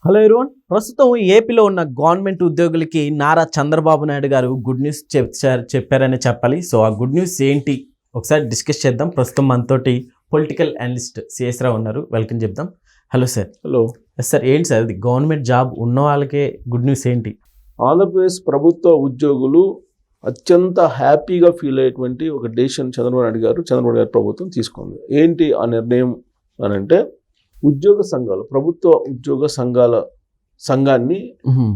Hello everyone. ప్రస్తుతం ఏపీలో ఉన్న గవర్నమెంట్ ఉద్యోగులకి నారా చంద్రబాబు నాయుడు గారు గుడ్ న్యూస్ చెప్పారని చెప్పాలి. సో ఆ గుడ్ న్యూస్ ఏంటి ఒకసారి డిస్కస్ చేద్దాం. ప్రస్తుతం మనతోటి పొలిటికల్ అనలిస్ట్ సిఎస్ రావు ఉన్నారు. వెల్కమ్ చెప్దాం. Hello sir. హలో సార్, ఏంటి సార్ ఇది గవర్నమెంట్ జాబ్ ఉన్న వాళ్ళకే గుడ్ న్యూస్ ఏంటి? ఆంధ్రప్రదేశ్ ప్రభుత్వ ఉద్యోగులు అత్యంత హ్యాపీగా ఫీల్ అయ్యేటువంటి ఒక డెసిషన్ చంద్రబాబు గారు ప్రభుత్వం తీసుకుంది. ఏంటి ఆ నిర్ణయం అని అంటే, ఉద్యోగ సంఘాలు, ప్రభుత్వ ఉద్యోగ సంఘాన్ని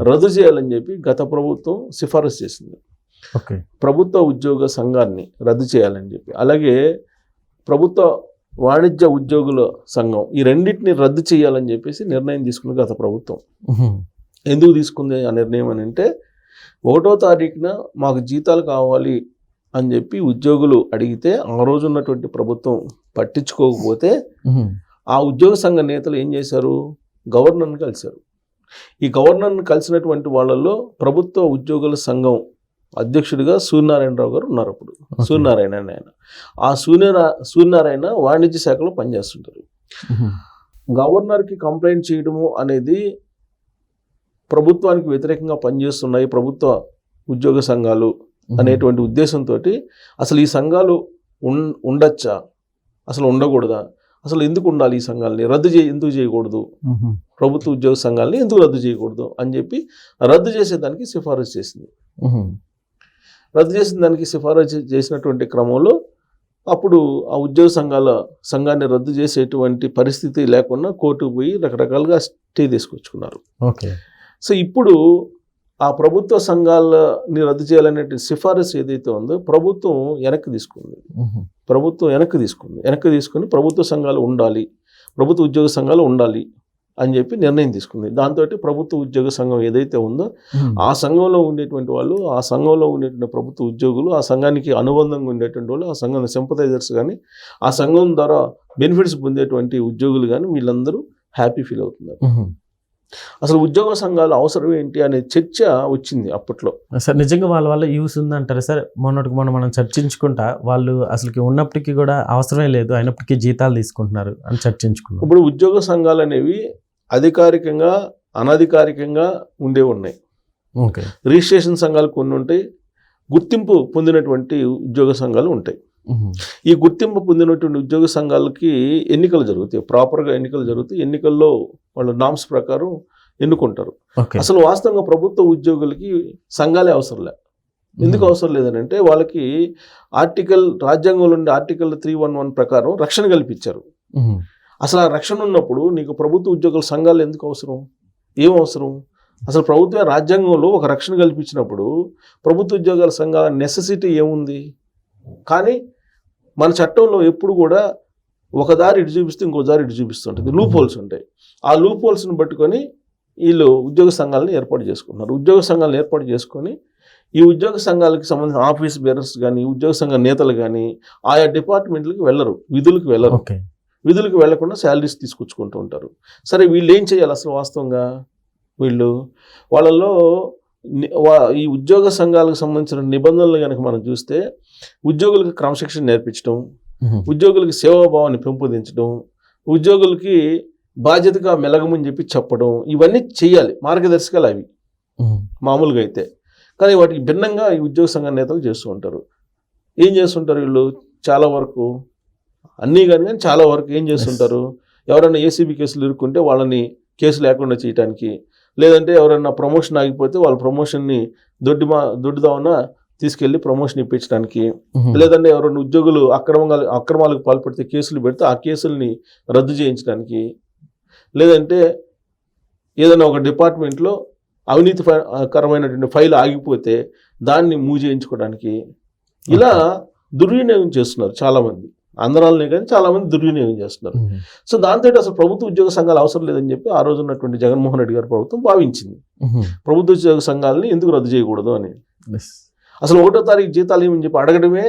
రద్దు చేయాలని చెప్పి గత ప్రభుత్వం సిఫారసు చేసింది. ఓకే. ప్రభుత్వ ఉద్యోగ సంఘాన్ని రద్దు చేయాలని చెప్పి, అలాగే ప్రభుత్వ వాణిజ్య ఉద్యోగుల సంఘం, ఈ రెండింటిని రద్దు చేయాలని చెప్పేసి నిర్ణయం తీసుకుంది గత ప్రభుత్వం. ఎందుకు తీసుకుంది ఆ నిర్ణయం అని అంటే, 1వ తారీఖున మాకు జీతాలు కావాలి అని చెప్పి ఉద్యోగులు అడిగితే ఆ రోజు ఉన్నటువంటి ప్రభుత్వం పట్టించుకోకపోతే ఆ ఉద్యోగ సంఘ నేతలు ఏం చేశారు, గవర్నర్ని కలిశారు. ఈ గవర్నర్ని కలిసినటువంటి వాళ్ళల్లో ప్రభుత్వ ఉద్యోగుల సంఘం అధ్యక్షుడిగా సూర్యనారాయణరావు గారు ఉన్నారు. అప్పుడు సూర్యనారాయణ ఆయన, ఆ సూర్యనారాయణ వాణిజ్య శాఖలో పనిచేస్తుంటారు. గవర్నర్కి కంప్లైంట్ చేయడము అనేది ప్రభుత్వానికి వ్యతిరేకంగా పనిచేస్తున్నాయి ప్రభుత్వ ఉద్యోగ సంఘాలు అనేటువంటి ఉద్దేశంతో అసలు ఈ సంఘాలు ఉండొచ్చా, అసలు ఉండకూడదా, అసలు ఎందుకు ఉండాలి, ఈ సంఘాలని ఎందుకు చేయకూడదు, ప్రభుత్వ ఉద్యోగ సంఘాలని ఎందుకు రద్దు చేయకూడదు అని చెప్పి రద్దు చేసేదానికి సిఫారసు చేసింది. రద్దు చేసిన దానికి సిఫారసు చేసినటువంటి క్రమంలో అప్పుడు ఆ ఉద్యోగ సంఘాన్ని రద్దు చేసేటువంటి పరిస్థితి లేకుండా కోర్టుకు పోయి రకరకాలుగా స్టే తీసుకొచ్చుకున్నారు. ఓకే. సో ఇప్పుడు ఆ ప్రభుత్వ సంఘాలని రద్దు చేయాలనే సిఫారసు ఏదైతే ఉందో ప్రభుత్వం వెనక్కి తీసుకుంది. వెనక్కి తీసుకుని ప్రభుత్వ సంఘాలు ఉండాలి, ప్రభుత్వ ఉద్యోగ సంఘాలు ఉండాలి అని చెప్పి నిర్ణయం తీసుకుంది. దాంతో ప్రభుత్వ ఉద్యోగ సంఘం ఏదైతే ఉందో ఆ సంఘంలో ఉండేటువంటి వాళ్ళు, ఆ సంఘంలో ఉండేటువంటి ప్రభుత్వ ఉద్యోగులు, ఆ సంఘానికి అనుబంధంగా ఉండేటువంటి వాళ్ళు, ఆ సంఘం సింపథైజర్స్ కానీ, ఆ సంఘం ద్వారా బెనిఫిట్స్ పొందేటువంటి ఉద్యోగులు కానీ వీళ్ళందరూ హ్యాపీ ఫీల్ అవుతున్నారు. అసలు ఉద్యోగ సంఘాలు అవసరం ఏంటి అనే చర్చ వచ్చింది అప్పట్లో. సార్, నిజంగా వాళ్ళ యూస్ ఉందంటారా సార్? మొన్న మనం చర్చించుకుంటా వాళ్ళు అసలుకి ఉన్నప్పటికీ కూడా అవసరమే లేదు, అయినప్పటికీ జీతాలు తీసుకుంటున్నారు అని చర్చించుకున్నాం. ఇప్పుడు ఉద్యోగ సంఘాలు అనేవి అధికారికంగా అనధికారికంగా ఉన్నాయి. ఓకే. రిజిస్ట్రేషన్ సంఘాలు కొన్ని ఉంటాయి, గుర్తింపు పొందినటువంటి ఉద్యోగ సంఘాలు ఉంటాయి. ఈ గుర్తింపు పొందినటువంటి ఉద్యోగ సంఘాలకి ఎన్నికలు జరుగుతాయి, ప్రాపర్గా ఎన్నికలు జరుగుతాయి. ఎన్నికల్లో వాళ్ళు నామ్స్ ప్రకారం ఎన్నుకుంటారు. అసలు వాస్తవంగా ప్రభుత్వ ఉద్యోగులకి సంఘాలే అవసరం లేదు. ఎందుకు అవసరం లేదని అంటే, వాళ్ళకి రాజ్యాంగంలో ఉండే ఆర్టికల్ 311 ప్రకారం రక్షణ కల్పించారు. అసలు ఆ రక్షణ ఉన్నప్పుడు నీకు ప్రభుత్వ ఉద్యోగుల సంఘాలు ఎందుకు అవసరం, ఏం అవసరం? అసలు ప్రభుత్వ రాజ్యాంగంలో ఒక రక్షణ కల్పించినప్పుడు ప్రభుత్వ ఉద్యోగాల సంఘాల నెసెసిటీ ఏముంది? కానీ మన చట్టంలో ఎప్పుడు కూడా ఒక దారి ఇటు చూపిస్తే ఇంకో దారి ఇటు చూపిస్తుంటుంది, లూప్ హోల్స్ ఉంటాయి. ఆ లూప్ హోల్స్ని పట్టుకొని వీళ్ళు ఉద్యోగ సంఘాలను ఏర్పాటు చేసుకుంటున్నారు. ఉద్యోగ సంఘాలను ఏర్పాటు చేసుకొని ఈ ఉద్యోగ సంఘాలకు సంబంధించిన ఆఫీస్ బేరర్స్ కానీ, ఉద్యోగ సంఘ నేతలు కానీ ఆయా డిపార్ట్మెంట్లకు వెళ్ళరు, విధులకు వెళ్లకుండా శాలరీస్ తీసుకొచ్చుకుంటూ ఉంటారు. సరే, వీళ్ళు ఏం చేయాలి అసలు వాస్తవంగా? వాళ్ళలో ఈ ఉద్యోగ సంఘాలకు సంబంధించిన నిబంధనలు కనుక మనం చూస్తే, ఉద్యోగులకు క్రమశిక్షణ నేర్పించడం, ఉద్యోగులకి సేవాభావాన్ని పెంపొందించడం, ఉద్యోగులకి బాధ్యతగా మెలగమని చెప్పి చెప్పడం, ఇవన్నీ చేయాలి, మార్గదర్శకాలు అవి మామూలుగా అయితే. కానీ వాటికి భిన్నంగా ఈ ఉద్యోగ సంఘ నేతలు చేస్తూ ఉంటారు. ఏం చేస్తుంటారు వీళ్ళు? చాలా వరకు, అన్నీ కానీ చాలా వరకు ఏం చేస్తుంటారు, ఎవరైనా ఏసీబీ కేసులు ఇరుక్కుంటే వాళ్ళని కేసు లేకుండా చేయడానికి, లేదంటే ఎవరైనా ప్రమోషన్ ఆగిపోతే వాళ్ళ ప్రమోషన్ని దొడ్డుదామన్నా తీసుకెళ్లి ప్రమోషన్ ఇప్పించడానికి, లేదంటే ఎవరైనా ఉద్యోగులు అక్రమాలకు పాల్పడితే కేసులు పెడితే ఆ కేసుల్ని రద్దు చేయించడానికి, లేదంటే ఏదైనా ఒక డిపార్ట్మెంట్లో అవినీతికరమైనటువంటి ఫైల్ ఆగిపోతే దాన్ని మూవ్ చేయించుకోవడానికి, ఇలా దుర్వినియోగం చేస్తున్నారు చాలామంది. అందరాలనే కానీ చాలామంది దుర్వినియోగం చేస్తున్నారు. సో దాంతో అసలు ప్రభుత్వ ఉద్యోగ సంఘాలు అవసరం లేదని చెప్పి ఆ రోజు ఉన్నటువంటి జగన్మోహన్ రెడ్డి గారి ప్రభుత్వం భావించింది. ప్రభుత్వ ఉద్యోగ సంఘాలని ఎందుకు రద్దు చేయకూడదు అని. అసలు 1వ తారీఖు జీతాలు ఏమని చెప్పి అడగడమే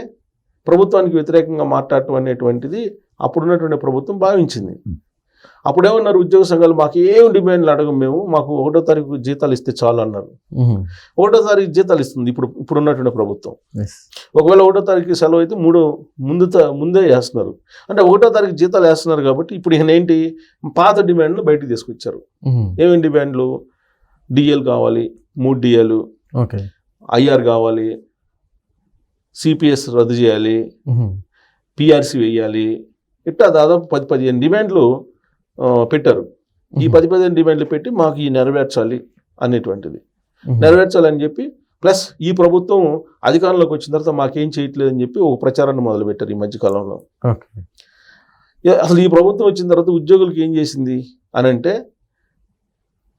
ప్రభుత్వానికి వ్యతిరేకంగా మాట్లాడటం అనేటువంటిది అప్పుడున్నటువంటి ప్రభుత్వం భావించింది. అప్పుడేమన్నారు ఉద్యోగ సంఘాలు, మాకు ఏం డిమాండ్లు అడగం మేము, మాకు 1వ తారీఖు జీతాలు ఇస్తే చాలు అన్నారు. 1వ తారీఖు జీతాలు ఇస్తుంది ఇప్పుడు ఉన్నటువంటి ప్రభుత్వం. ఒకవేళ 1వ తారీఖు సెలవు అయితే ముందే వేస్తున్నారు. అంటే 1వ తారీఖు జీతాలు వేస్తున్నారు కాబట్టి ఇప్పుడు ఈయన ఏంటి పాత డిమాండ్లు బయటకు తీసుకొచ్చారు. ఏమేమి డిమాండ్లు? డిఎల్ కావాలి, 3 డిఎల్, ఐఆర్ కావాలి, సిపిఎస్ రద్దు చేయాలి, పిఆర్సి వేయాలి, ఇట్లా దాదాపు 10-15 డిమాండ్లు పెట్టారు. ఈ 10-15 డిమాండ్లు పెట్టి మాకు ఈ నెరవేర్చాలి అనేటువంటిది నెరవేర్చాలని చెప్పి, ప్లస్ ఈ ప్రభుత్వం అధికారంలోకి వచ్చిన తర్వాత మాకేం చేయట్లేదని చెప్పి ఒక ప్రచారాన్ని మొదలుపెట్టారు ఈ మధ్యకాలంలో. అసలు ఈ ప్రభుత్వం వచ్చిన తర్వాత ఉద్యోగులకు ఏం చేసింది అని అంటే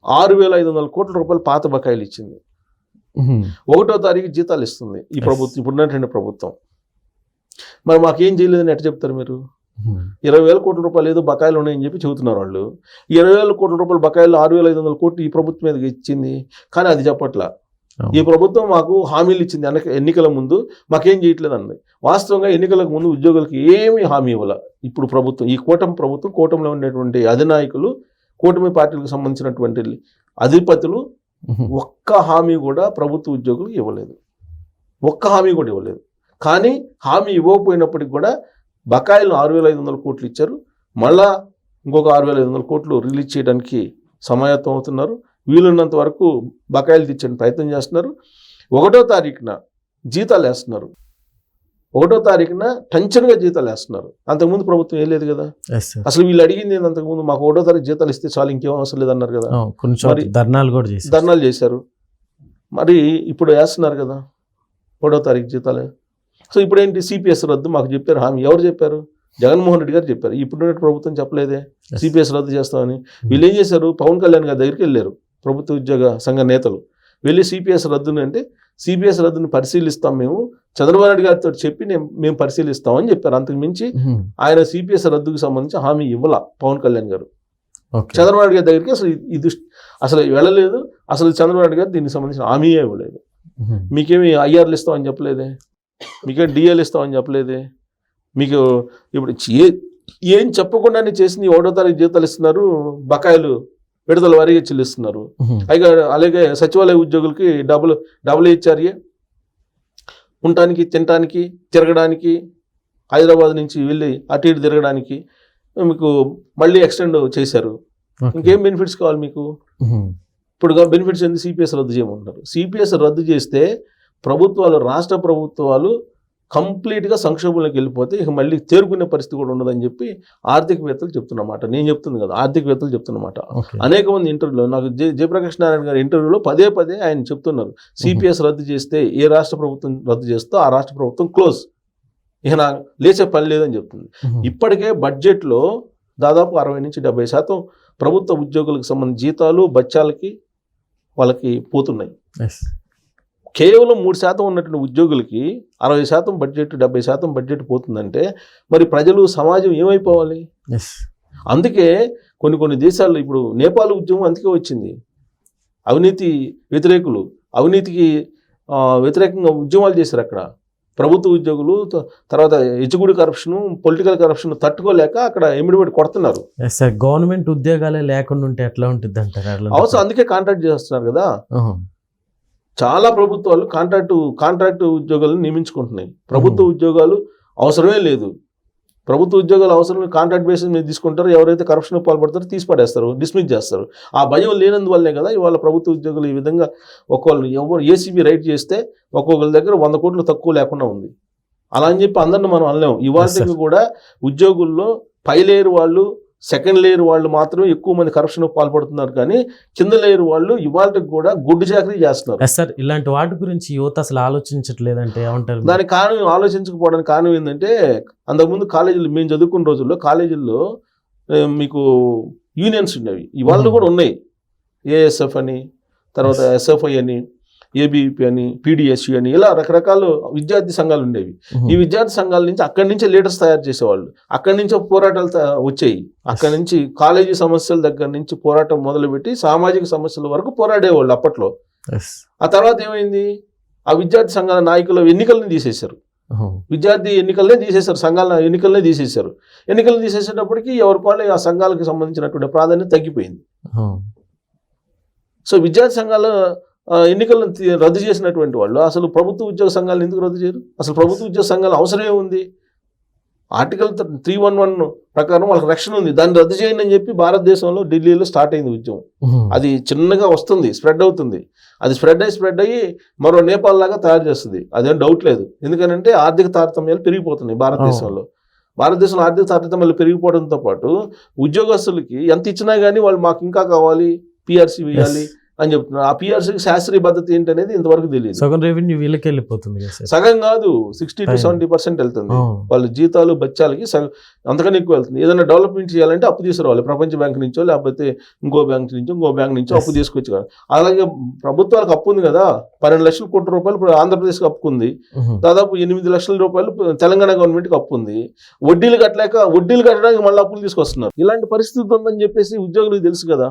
6,500 కోట్ల రూపాయలు పాత బకాయిలు ఇచ్చింది. 1వ తారీఖు జీతాలు ఇస్తుంది ఈ ప్రభుత్వం, ఇప్పుడున్నటువంటి ప్రభుత్వం. మరి మాకేం చేయలేదని ఎట్లా చెప్తారు మీరు? 20,000 కోట్ల రూపాయలు ఏదో బకాయిలు ఉన్నాయని చెప్పి చెబుతున్నారు వాళ్ళు. 20,000 కోట్ల రూపాయల బకాయిలు 6,500 కోట్లు ఈ ప్రభుత్వం మీద ఇచ్చింది, కానీ అది చెప్పట్లా. ఈ ప్రభుత్వం మాకు హామీలు ఇచ్చింది ఎన్నికల ముందు, మాకేం చేయట్లేదు అన్నది. వాస్తవంగా ఎన్నికలకు ముందు ఉద్యోగులకు ఏమీ హామీ ఇవ్వాల ఇప్పుడు ప్రభుత్వం. ఈ కూటమి ప్రభుత్వం, కూటమిలో ఉండేటువంటి అధినాయకులు, కూటమి పార్టీలకు సంబంధించినటువంటి అధిపతులు ఒక్క హామీ కూడా ప్రభుత్వ ఉద్యోగులు ఇవ్వలేదు. ఒక్క హామీ కూడా ఇవ్వలేదు. కానీ హామీ ఇవ్వకపోయినప్పటికి కూడా బకాయిలు 6,500 కోట్లు ఇచ్చారు. మళ్ళా ఇంకొక 6,500 కోట్లు రిలీజ్ చేయడానికి సమాయత్తం అవుతున్నారు. వీలున్నంత వరకు బకాయిలు తెచ్చే ప్రయత్నం చేస్తున్నారు. 1వ తారీఖున జీతాలు వేస్తున్నారు. 1వ తారీఖున టెన్షన్గా జీతాలు వేస్తున్నారు. అంతకుముందు ప్రభుత్వం ఏం లేదు కదా. అసలు వీళ్ళు అడిగింది ఏంది? అంతకుముందు మాకు 1వ తారీఖు జీతాలు ఇస్తే చాలు, ఇంకేం అవసరం లేదన్నారు కదా. మరి ధర్నాలు చేశారు. మరి ఇప్పుడు వేస్తున్నారు కదా 1వ తారీఖు జీతాలు. సో ఇప్పుడేంటి? సిపిఎస్ రద్దు మాకు చెప్పారు హామీ. ఎవరు చెప్పారు? జగన్మోహన్ రెడ్డి గారు చెప్పారు. ఇప్పుడున్న ప్రభుత్వం చెప్పలేదే సిపిఎస్ రద్దు చేస్తామని. వీళ్ళు ఏం చేశారు? పవన్ కళ్యాణ్ గారి దగ్గరికి వెళ్ళారు ప్రభుత్వ ఉద్యోగ సంఘ నేతలు. వెళ్ళి సిపిఎస్ రద్దుని అంటే సిపిఎస్ రద్దుని పరిశీలిస్తాం మేము, చంద్రబాబు నాయుడు గారితో చెప్పి మేము పరిశీలిస్తామని చెప్పారు. అంతకు మించి ఆయన సిపిఎస్ రద్దుకు సంబంధించి హామీ ఇవ్వాల పవన్ కళ్యాణ్ గారు. చంద్రబాబు నాయుడు గారి దగ్గరికి అసలు వెళ్ళలేదు. అసలు చంద్రబాబు నాయుడు గారు దీనికి సంబంధించిన హామీయే ఇవ్వలేదు. మీకేమి ఐఆర్లు ఇస్తామని చెప్పలేదే, మీకేం డిఎల్ ఇస్తామని చెప్పలేదే. మీకు ఇప్పుడు ఏం చెప్పకుండానే చేసింది 1వ తారీఖు జీతాలు ఇస్తున్నారు, బకాయిలు విడుదల వారీగా చెల్లిస్తున్నారు. అలాగే సచివాలయ ఉద్యోగులకి డబుల్ హెచ్ఆర్ఏ ఉండటానికి, తినడానికి, తిరగడానికి, హైదరాబాద్ నుంచి వెళ్ళి అటు ఇటు తిరగడానికి మీకు మళ్ళీ ఎక్స్టెండ్ చేశారు. ఇంకేం బెనిఫిట్స్ కావాలి మీకు? ఇప్పుడు బెనిఫిట్స్ ఏంది? సిపిఎస్ రద్దు చేయమంటారు. సిపిఎస్ రద్దు చేస్తే ప్రభుత్వాలు, రాష్ట్ర ప్రభుత్వాలు కంప్లీట్గా సంక్షోభంలోకి వెళ్ళిపోతే ఇక మళ్ళీ తేరుకునే పరిస్థితి కూడా ఉండదని చెప్పి ఆర్థికవేత్తలు చెప్తున్నమాట. నేను చెప్తుంది కదా, ఆర్థికవేత్తలు చెప్తున్నమాట. అనేక మంది ఇంటర్వ్యూలో, నాకు జయప్రకాష్ నారాయణ గారి ఇంటర్వ్యూలో పదే ఆయన చెప్తున్నారు, సిపిఎస్ రద్దు చేస్తే ఏ రాష్ట్ర ప్రభుత్వం రద్దు చేస్తే ఆ రాష్ట్ర ప్రభుత్వం క్లోజ్, ఇక నాకు లేచే పని లేదని చెప్తుంది. ఇప్పటికే బడ్జెట్లో దాదాపు 60-70% ప్రభుత్వ ఉద్యోగులకు సంబంధించిన జీతాలు, బత్యాలకి వాళ్ళకి పోతున్నాయి. కేవలం 3% ఉన్నటువంటి ఉద్యోగులకి 60% బడ్జెట్, 70% బడ్జెట్ పోతుందంటే మరి ప్రజలు, సమాజం ఏమైపోవాలి? అందుకే కొన్ని దేశాల్లో ఇప్పుడు నేపాల్ ఉద్యమం అందుకే వచ్చింది. అవినీతి వ్యతిరేకులు అవినీతికి వ్యతిరేకంగా ఉద్యమాలు చేశారు అక్కడ ప్రభుత్వ ఉద్యోగులు. తర్వాత ఎచ్చుగుడి కరప్షన్, పొలిటికల్ కరప్షన్ తట్టుకోలేక అక్కడ ఎమిడిబడి కొడుతున్నారు. గవర్నమెంట్ ఉద్యోగాలే లేకుండా ఉంటే ఎట్లా ఉంటుంది అంటారు? అవసరం, అందుకే కాంట్రాక్ట్ చేస్తున్నారు కదా. చాలా ప్రభుత్వాలు కాంట్రాక్ట్ ఉద్యోగాలను నియమించుకుంటున్నాయి. ప్రభుత్వ ఉద్యోగాలు అవసరమే లేదు. ప్రభుత్వ ఉద్యోగాలు అవసరం కాంట్రాక్ట్ బేసిస్ మీద తీసుకుంటారు. ఎవరైతే కరప్షన్ పాల్పడతారో తీసి పడేస్తారు, డిస్మిస్ చేస్తారు. ఆ భయం లేనందువల్లే కదా ఇవాళ ప్రభుత్వ ఉద్యోగులు ఈ విధంగా ఎవరు ఏసీబీ రైట్ చేస్తే ఒక్కొక్కరి దగ్గర 100 కోట్లు తక్కువ లేకుండా ఉంది. అలా అని చెప్పి అందరిని మనం అనలేము. ఇవాళకి కూడా ఉద్యోగుల్లో పై లేయర్ వాళ్ళు, సెకండ్ లేయర్ వాళ్ళు మాత్రం ఎక్కువ మంది కరప్షన్ పాల్పడుతున్నారు, కానీ కింద లేయర్ వాళ్ళు ఇవాళకి కూడా గుడ్డు చాకరీ చేస్తున్నారు. సార్, ఇలాంటి వాటి గురించి యువత అసలు ఆలోచించట్లేదంటే ఏమంటారు? దానికి కారణం, ఆలోచించకపోవడానికి కారణం ఏంటంటే, అంతకుముందు కాలేజీలు, మేము చదువుకున్న రోజుల్లో కాలేజీల్లో మీకు యూనియన్స్ ఉండేవి, ఇవాళ కూడా ఉన్నాయి. ఏఎస్ఎఫ్ అని, తర్వాత ఎస్ఎఫ్ఐ అని, ఏబీపీ అని, పీడిఎస్యు అని, ఇలా రకరకాల విద్యార్థి సంఘాలు ఉండేవి. ఈ విద్యార్థి సంఘాల నుంచి అక్కడి నుంచే లీడర్స్ తయారు చేసేవాళ్ళు. అక్కడి నుంచే పోరాటాలు వచ్చాయి. అక్కడి నుంచి కాలేజీ సమస్యల దగ్గర నుంచి పోరాటం మొదలుపెట్టి సామాజిక సమస్యల వరకు పోరాడేవాళ్ళు అప్పట్లో. ఆ తర్వాత ఏమైంది? ఆ విద్యార్థి సంఘాల నాయకుల ఎన్నికలను తీసేశారు. విద్యార్థి ఎన్నికలనే తీసేశారు, సంఘాల ఎన్నికలనే తీసేశారు. ఎన్నికలు తీసేసేటప్పటికి ఎవరికి వాళ్ళు ఆ సంఘాలకు సంబంధించినటువంటి ప్రాధాన్యత తగ్గిపోయింది. సో విద్యార్థి సంఘాల ఎన్నికలను రద్దు చేసినటువంటి వాళ్ళు అసలు ప్రభుత్వ ఉద్యోగ సంఘాలను ఎందుకు రద్దు చేయరు? అసలు ప్రభుత్వ ఉద్యోగ సంఘాలు అవసరమే ఉంది. ఆర్టికల్ 311 ప్రకారం వాళ్ళకి రక్షణ ఉంది, దాన్ని రద్దు చేయండి అని చెప్పి భారతదేశంలో ఢిల్లీలో స్టార్ట్ అయింది ఉద్యమం. అది చిన్నగా వస్తుంది, స్ప్రెడ్ అవుతుంది, అది స్ప్రెడ్ అయ్యి మరో నేపాల్ లాగా తయారు చేస్తుంది, అదేం డౌట్ లేదు. ఎందుకంటే ఆర్థిక తారతమ్యాలు పెరిగిపోతున్నాయి భారతదేశంలో. భారతదేశంలో ఆర్థిక తారతమ్యాలు పెరిగిపోవడంతో పాటు ఉద్యోగస్తులకి ఎంత ఇచ్చినా కానీ వాళ్ళు మాకు ఇంకా కావాలి, పిఆర్సీ వేయాలి అని చెప్తున్నారు. ఆ పిఆర్సీకి శాస్త్రీయ పద్ధతి ఏంటనేది ఇంతవరకు తెలియదు. సగం రెవెన్యూ వీళ్ళకి వెళ్ళిపోతుంది, సగం కాదు 60 to 70% వెళ్తుంది. వాళ్ళ జీతాలు బచ్చాలకి అంతకన్నా ఎక్కువ వెళ్తుంది. ఏదైనా డెవలప్మెంట్ చేయాలంటే అప్పు తీసుకురావాలి, ప్రపంచ బ్యాంక్ నుంచో లేకపోతే ఇంకో బ్యాంక్ నుంచో అప్పు తీసుకొచ్చి. అలాగే ప్రభుత్వాలకు అప్పు ఉంది కదా, 12 లక్షల కోట్ల రూపాయలు ఆంధ్రప్రదేశ్కి అప్పు ఉంది, దాదాపు 8 లక్షల రూపాయలు తెలంగాణ గవర్నమెంట్కి అప్పు ఉంది. వడ్డీలు కట్టడానికి మళ్ళీ అప్పులు తీసుకొస్తున్నారు. ఇలాంటి పరిస్థితి ఉందని చెప్పేసి ఉద్యోగులకు తెలుసు కదా.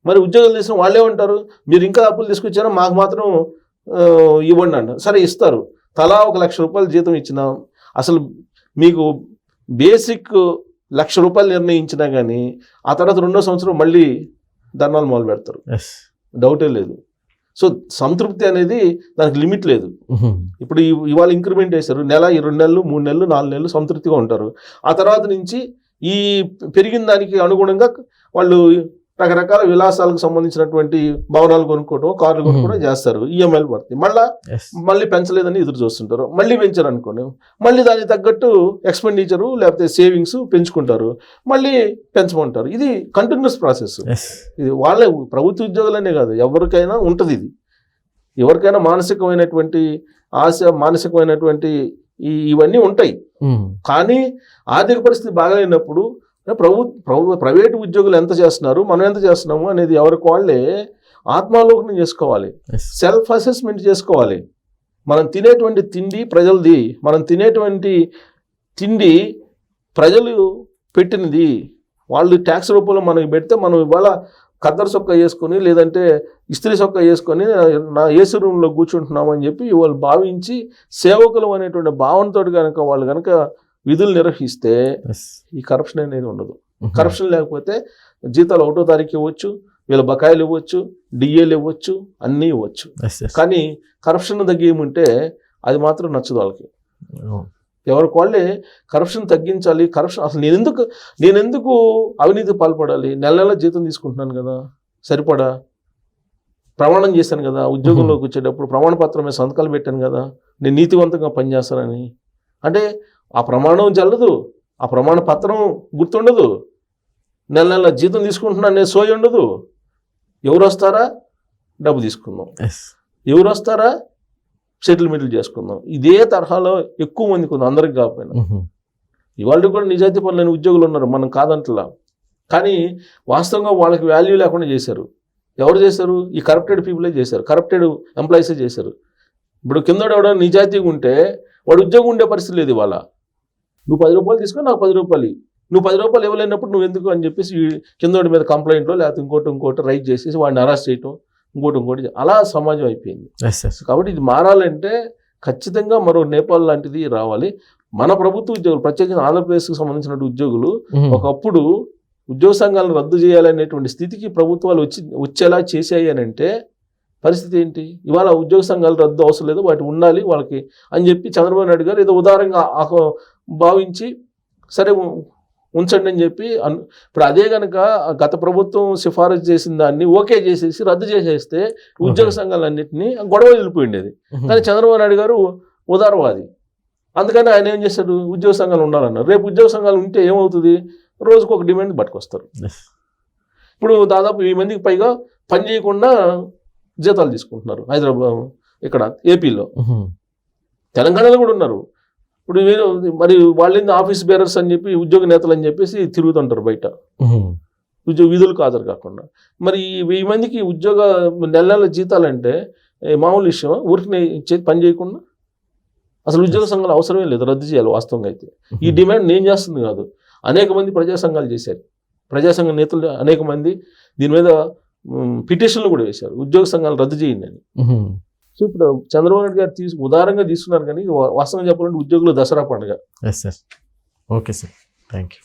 మరి ఉద్యోగాలు చేసిన వాళ్ళే ఉంటారు, మీరు ఇంకా అప్పులు తీసుకొచ్చారో మాకు మాత్రం ఇవ్వండి అంటారు. సరే ఇస్తారు, తలా 1 లక్ష రూపాయలు జీతం ఇచ్చినా అసలు మీకు బేసిక్ 1 లక్ష రూపాయలు నిర్ణయించినా కానీ ఆ తర్వాత 2వ సంవత్సరం మళ్ళీ ధర్నాలు మొదలు పెడతారు, డౌటే లేదు. సో సంతృప్తి అనేది దానికి లిమిట్ లేదు. ఇప్పుడు ఇవాళ ఇంక్రిమెంట్ వేశారు, నెల 2 నెలలు 3 నెలలు 4 నెలలు సంతృప్తిగా ఉంటారు. ఆ తర్వాత నుంచి ఈ పెరిగిన దానికి అనుగుణంగా వాళ్ళు రకరకాల విలాసాలకు సంబంధించినటువంటి భవనాలు కొనుక్కోవడం, కార్లు కొనుక్కోవడం చేస్తారు, ఈఎంఐలు పడతాయి. మళ్ళీ పెంచలేదని ఎదురు చూస్తుంటారు, మళ్ళీ పెంచారు అనుకోండి, మళ్ళీ దానికి తగ్గట్టు ఎక్స్పెండిచరు లేకపోతే సేవింగ్స్ పెంచుకుంటారు, మళ్ళీ పెంచమంటారు. ఇది కంటిన్యూస్ ప్రాసెస్. ఇది వాళ్ళే ప్రభుత్వ ఉద్యోగులనే కాదు, ఎవరికైనా ఉంటుంది. ఇది ఎవరికైనా మానసికమైనటువంటి ఆశ, మానసికమైనటువంటి ఇవన్నీ ఉంటాయి. కానీ ఆర్థిక పరిస్థితి బాగాలేనప్పుడు ప్రైవేటు ఉద్యోగులు ఎంత చేస్తున్నారు, మనం ఎంత చేస్తున్నాము అనేది ఎవరికి వాళ్ళే ఆత్మాలోకనం చేసుకోవాలి, సెల్ఫ్ అసెస్మెంట్ చేసుకోవాలి. మనం తినేటువంటి తిండి ప్రజలది, మనం తినేటువంటి తిండి ప్రజలు పెట్టినది. వాళ్ళు ట్యాక్స్ రూపంలో మనకి పెడితే మనం ఇవాళ ఖద్దరు చొక్కా వేసుకొని లేదంటే ఇస్త్రీ చొక్కా వేసుకొని నా ఏసీ రూమ్లో కూర్చుంటున్నామని చెప్పి వాళ్ళు భావించి సేవకులు అనేటువంటి భావనతో వాళ్ళు కనుక విధులు నిర్వహిస్తే ఈ కరప్షన్ అనేది ఉండదు. కరప్షన్ లేకపోతే జీతాలు 1వ తారీఖు ఇవ్వచ్చు, వీళ్ళ బకాయిలు ఇవ్వచ్చు, డిఏలు ఇవ్వచ్చు, అన్నీ ఇవ్వచ్చు. కానీ కరప్షన్ తగ్గేముంటే అది మాత్రం నచ్చదు వాళ్ళకి. ఎవరికి వాళ్ళే కరప్షన్ తగ్గించాలి. కరప్షన్ అసలు నేను ఎందుకు అవినీతి పాల్పడాలి? నెల జీతం తీసుకుంటున్నాను కదా, సరిపడా ప్రమాణం చేశాను కదా, ఉద్యోగంలోకి వచ్చేటప్పుడు ప్రమాణ పత్రం మీద సంతకాలు పెట్టాను కదా, నేను నీతివంతంగా పనిచేస్తానని. అంటే ఆ ప్రమాణం చెల్లదు, ఆ ప్రమాణ పత్రం గుర్తుండదు, నెల జీతం తీసుకుంటున్నాను నేను సోయి ఉండదు. ఎవరు వస్తారా డబ్బు తీసుకుందాం, ఎవరు వస్తారా సెటిల్మెంట్లు చేసుకుందాం. ఇదే తరహాలో ఎక్కువ మందికి ఉంది, అందరికి కాకపోయినా. ఇవాళ కూడా నిజాయితీ పనులైన ఉద్యోగులు ఉన్నారు, మనం కాదంటలా. కానీ వాస్తవంగా వాళ్ళకి వాల్యూ లేకుండా చేశారు. ఎవరు చేశారు? ఈ కరప్టెడ్ పీపులే చేశారు, కరప్టెడ్ ఎంప్లాయీసే చేశారు. ఇప్పుడు కిందోడు ఎవడో నిజాయితీగా ఉంటే వాడు ఉద్యోగం ఉండే పరిస్థితి లేదు. ఇవాళ నువ్వు 10 రూపాయలు తీసుకొని నాకు 10 రూపాయలు, నువ్వు 10 రూపాయలు ఇవ్వలేనప్పుడు నువ్వు ఎందుకు అని చెప్పేసి కిందోడి మీద కంప్లైంట్లో లేకపోతే ఇంకోటి రైట్ చేసేసి వాడిని అరెస్ట్ చేయటం, ఇంకోటి అలా సమాజం అయిపోయింది. కాబట్టి ఇది మారాలంటే ఖచ్చితంగా మరో నేపాల్ లాంటిది రావాలి. మన ప్రభుత్వ ఉద్యోగులు, ప్రత్యేకంగా ఆంధ్రప్రదేశ్కి సంబంధించిన ఉద్యోగులు ఒకప్పుడు ఉద్యోగ సంఘాలను రద్దు చేయాలనేటువంటి స్థితికి ప్రభుత్వాలు వచ్చేలా చేశాయి అని అంటే పరిస్థితి ఏంటి? ఇవాళ ఉద్యోగ సంఘాలు రద్దు అవసరం లేదు, వాటి ఉండాలి వాళ్ళకి అని చెప్పి చంద్రబాబు నాయుడు గారు ఏదో ఉదారంగా భావించి సరే ఉంచండి అని చెప్పి ఇప్పుడు అదే కనుక గత ప్రభుత్వం సిఫారసు చేసిన దాన్ని ఓకే చేసేసి రద్దు చేసేస్తే ఉద్యోగ సంఘాలన్నింటినీ గొడవ వెళ్ళిపోయిండేది. కానీ చంద్రబాబు నాయుడు గారు ఉదారవాది, అందుకని ఆయన ఏం చేశాడు, ఉద్యోగ సంఘాలు ఉండాలన్నారు. రేపు ఉద్యోగ సంఘాలు ఉంటే ఏమవుతుంది, రోజుకు ఒక డిమాండ్ పట్టుకొస్తారు. ఇప్పుడు దాదాపు 1000 మందికి పైగా పని చేయకుండా జీతాలు తీసుకుంటున్నారు హైదరాబాద్, ఇక్కడ ఏపీలో, తెలంగాణలో కూడా ఉన్నారు. ఇప్పుడు మరి వాళ్ళేంది ఆఫీస్ బేరర్స్ అని చెప్పి ఉద్యోగ నేతలు అని చెప్పేసి తిరుగుతుంటారు బయట ఉద్యోగ విధులకు హాజరు కాకుండా. మరి 1000 మందికి ఉద్యోగ నెల జీతాలంటే మామూలు విషయం, ఊరికి పని చేయకుండా అసలు ఉద్యోగ సంఘాలు అవసరమే లేదు, రద్దు చేయాలి వాస్తవంగా అయితే. ఈ డిమాండ్ నేను చేస్తుంది కాదు, అనేక మంది ప్రజా సంఘాలు చేశారు, ప్రజాసంఘ నేతలు అనేక మంది దీని మీద పిటిషన్లు కూడా వేశారు, ఉద్యోగ సంఘాలు రద్దు చేయండి అని. సో ఇప్పుడు చంద్రబాబు నాయుడు గారు ఉదారంగా తీసుకున్నారు, కానీ వాస్తవంగా చెప్పాలంటే ఉద్యోగులు దసరా పండుగ. Yes sir. Okay sir, thank you.